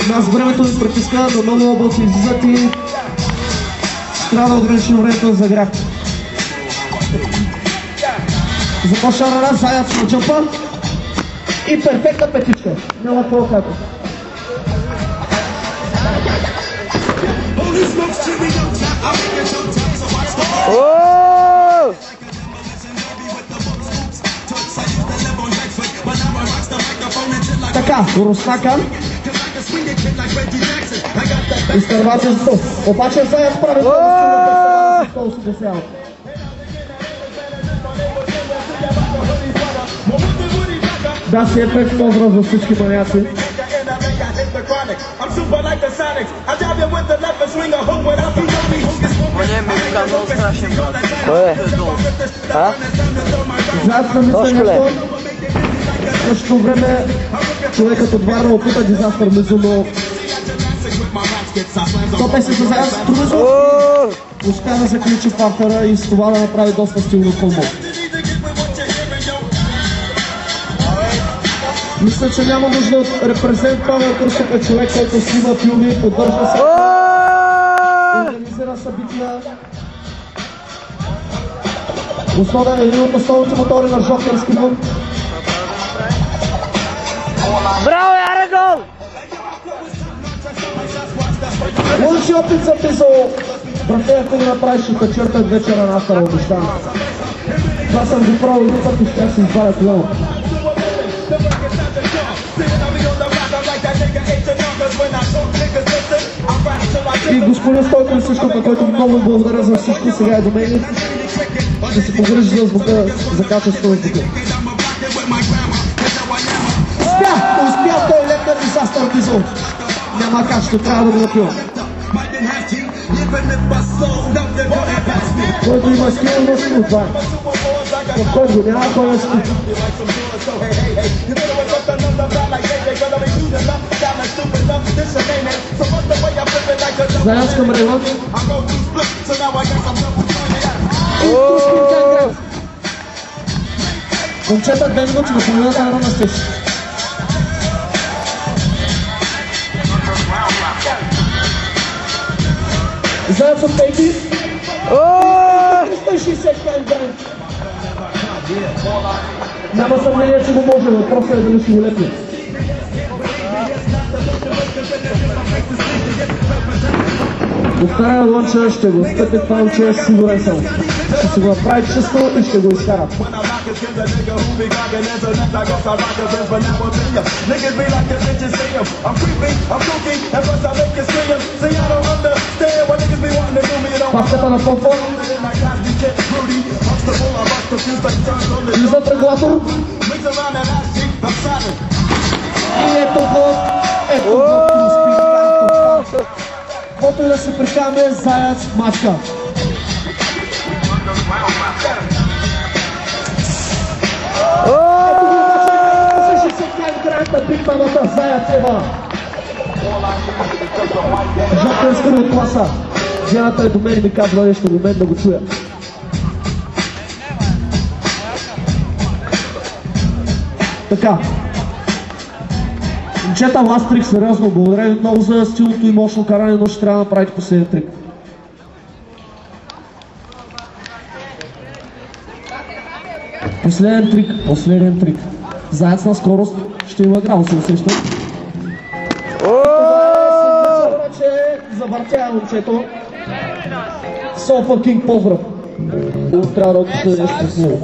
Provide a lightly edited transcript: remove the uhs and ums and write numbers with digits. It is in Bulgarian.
Нас времето ни притиска, но много облаци излизат и трябва да ограничим времето за загрявка. Започва на нас Заяц на джъмпа и перфектна петичка. Няма какво да така, Руснака изтървачен стол. Обаче Заяц прави стол си десява. Да, си е пет поздрав за всички маняци. Кой е? А? Заяц на мисля нещо. В същото време човекът от Варна опита дизастър мизо, но топе се за Заяц трудно успя да заключи партнера и с това да направи доста стилно комбо. Мисля, че няма нужда от репрезент Павел Кръстък е човек, който снима филми, поддържа се, организира събития. Основен е един от основните мотори на жокерски бунт. Браво, Ярегол! Лъжи опит за писал. Брате, ако го направиш, ще черта вечера на автора, обещавам. Това съм го правил един път и ще се избавя това. И господин Стойко Сишков, който много благодаря за всичко, сега е до мен. Ще се погрижи за звука, за качество на звука. Успя той лепнат и застър бизо. Няма как, ще трябва да го напивам. Който има скил, но скил това е. В който няма кой да скил. Заяц към ревът. Момчета, 2 минути на половината на рана стеш. Заяц от Пейки. 360 км. Няма съмнение, че го може, въпросът е дали ще го лепне. Повтаря лънча, ще го стъпи това момче, сигурен съм. Ще си го направи чисто и ще го изкарат. Паската на Попо. Излизат регулатор. И ето го. Ето го. Каквото и да се прикаме, Заяц мачка. Ето го мачка, се се крайната битваната Заяцева. Жокерска от класа. Жената е до мен и ми казва нещо до мен да го чуя. Така. Момчета, ласт трик, сериозно, благодаря ви много за стилното и мощно каране, но ще трябва да направите последния трик. Последен трик. Заяц на скорост, ще има грал, се усеща. Завъртя момчето. So fucking поздрав. Трябва да отпусне нещо с него.